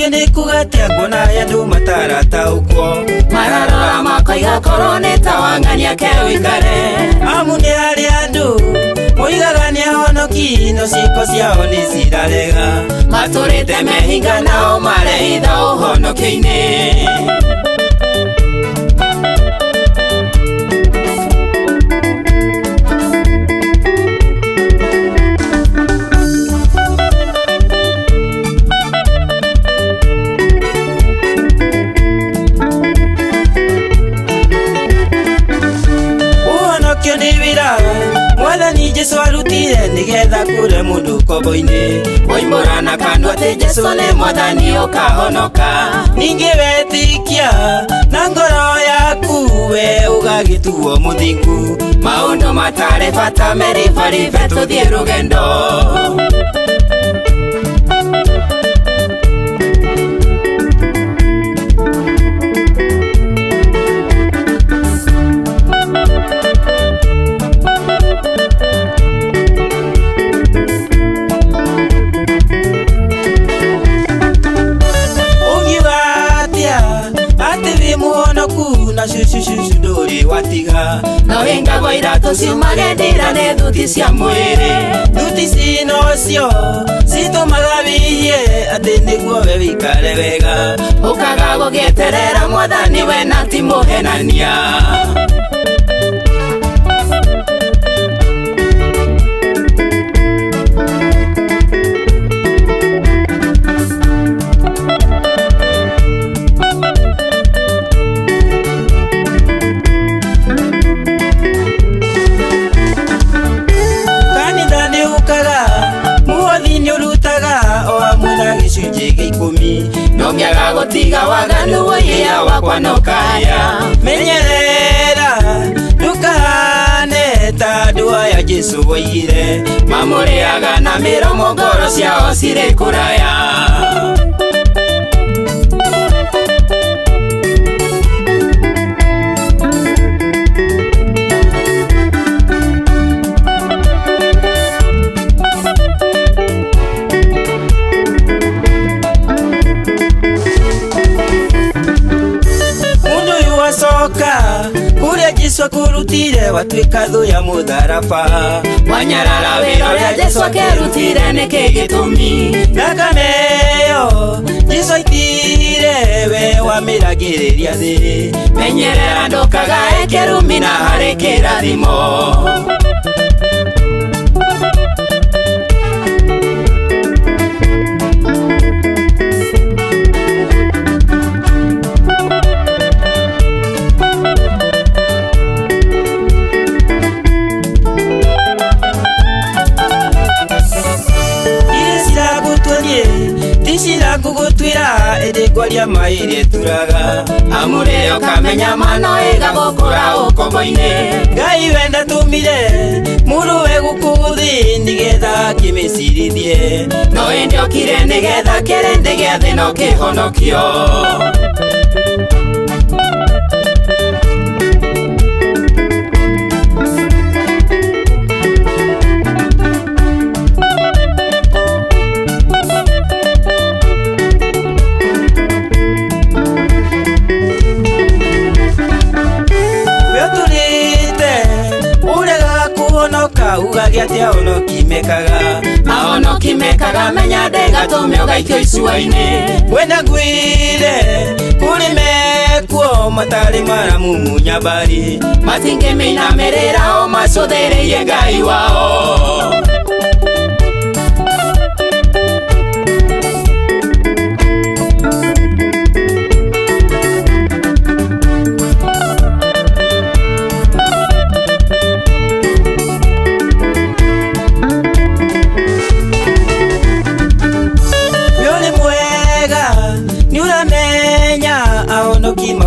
kene kugatia ngona ya ndu matarata uko mararora makoiga korone tawangania kewikare amune ari andu muigagania honoki no ciiko ciao ni cirarega maturite mehinga nao marehitha uhonoki-ini Mwathani Jesu arutire nigetha kure mundu kobo-ini oimbura na kandu ati Jesu ni Mwathani ukahonoka ningi wetikia na ngoro yaku we ugagituo muthingu maundu matari bata meribaribe tuthie rugendo shushu ndori watiga no hinga goira tuciumage ndira ne thuti cia mwiri thuti cinocio citumaga wihie ati niguo we wikare wega ukaga gugieterera Mwathani we na ti muhenania nongiaga gutiga waganu woyea wakwa nokaya menyerera ndukahane ta ndua ya Jesu woigire mamuriaga na miromo ngoro ciao cirĩ kũraya kuria Jesu akurutire watuika thu ya mutharaba wanyarara wira uria Jesu akerutire niki gitumi nakaneyo Jesu aitire we wamiragiriria thi menyerera ndukagae kirumi na hari kirathimo gugutwira edekwaria maire turaga amure okamenya mano iga gukura ukobo-ini Ngai wenda tumire muru we gukuthi nigetha kimicirithie no indi okire nigetha kirindi gia thina kihonokio ugagia atia honoki mekaga ahonoki mekaga menya ndegatume ugaikio icua-ini wenda ngwire kuri mekuo matari maramu munyabari matingĩmĩinamirĩra o macũthĩrĩirie Ngai wao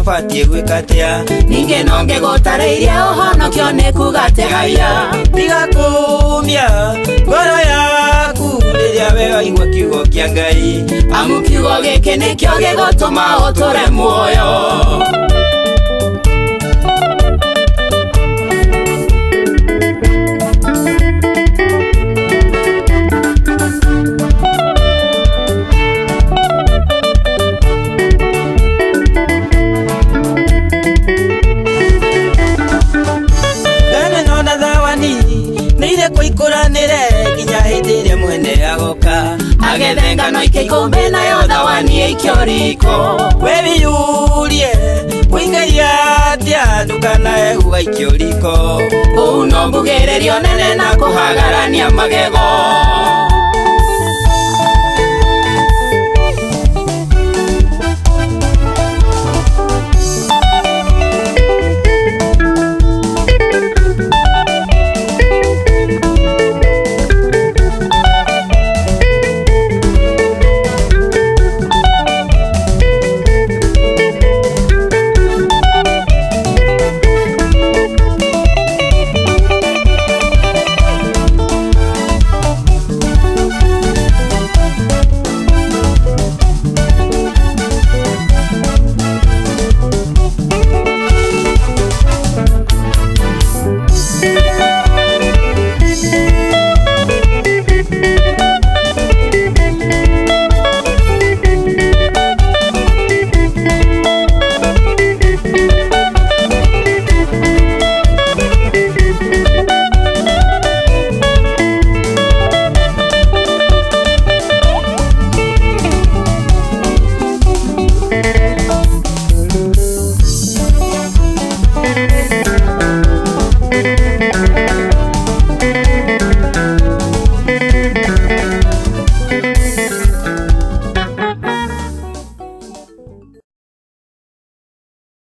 mabatie gwikatia ninge nonge gutariirie uhonokio ni kugatia haya tiga kumia ngoro yaku riria we waigua kiugo kia Ngai amu kiugo giki nikio gigutuma uture muoyo twambe kuikuranire nginya hindi iria mwene agoka agethenga no ike ikumbi nayo thawani ikioriko webiyurie kuingaia atia ndukanae guga ikioriko uno mbugererio nene na kuhagarania magego